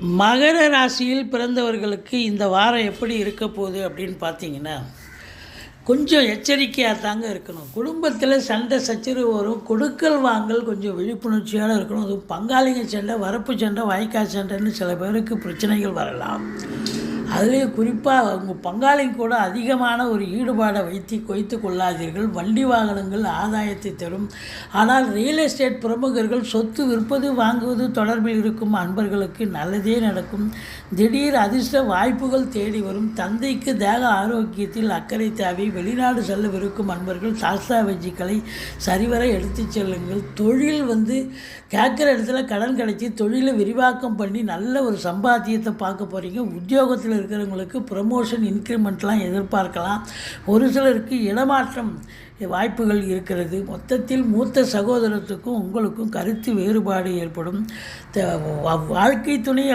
மகர ராசியில் பிறந்தவர்களுக்கு இந்த வாரம் எப்படி இருக்க போகுது அப்படின்னு பார்த்தீங்கன்னா, கொஞ்சம் எச்சரிக்கையாக தாங்க இருக்கணும். குடும்பத்தில் சண்டை சச்சரவு வரும். கொடுக்கல் வாங்கல் கொஞ்சம் விழிப்புணர்ச்சியோடு இருக்கணும். அதுவும் பங்காளிங்க சண்டை, வரப்பு சண்டை, வாய்க்கால் சண்டைன்னு சில பேருக்கு பிரச்சனைகள் வரலாம். அதுலேயும் குறிப்பாக உங்கள் பங்காளிங்க கூட அதிகமான ஒரு ஈடுபாடை வைத்து கொள்ளாதீர்கள். வண்டி வாகனங்கள் ஆதாயத்தை தரும். ஆனால் ரியல் எஸ்டேட் பிரமுகர்கள் சொத்து விற்பது வாங்குவது தொடர்பில் இருக்கும் அன்பர்களுக்கு நல்லதே நடக்கும். திடீர் அதிர்ஷ்ட வாய்ப்புகள் தேடி வரும். தந்தைக்கு தேக ஆரோக்கியத்தில் அக்கறை தேவை. வெளிநாடு செல்லவிருக்கும் அன்பர்கள் சாஸ்தா வெஜ்ஜிக்களை சரிவர எடுத்து செல்லுங்கள். தொழில் கேட்குற இடத்துல கடன் கிடைச்சி தொழிலை விரிவாக்கம் பண்ணி நல்ல ஒரு சம்பாத்தியத்தை பார்க்க போகிறீங்க. உத்தியோகத்தில் இருக்கிறவங்களுக்கு ப்ரமோஷன் இன்க்ரிமெண்ட்லாம் எதிர்பார்க்கலாம். ஒரு சிலருக்கு இடமாற்றம் வாய்ப்புகள் இருக்கிறது. மொத்தத்தில் மூத்த சகோதரத்துக்கும் உங்களுக்கும் கருத்து வேறுபாடு ஏற்படும். வாழ்க்கை துணை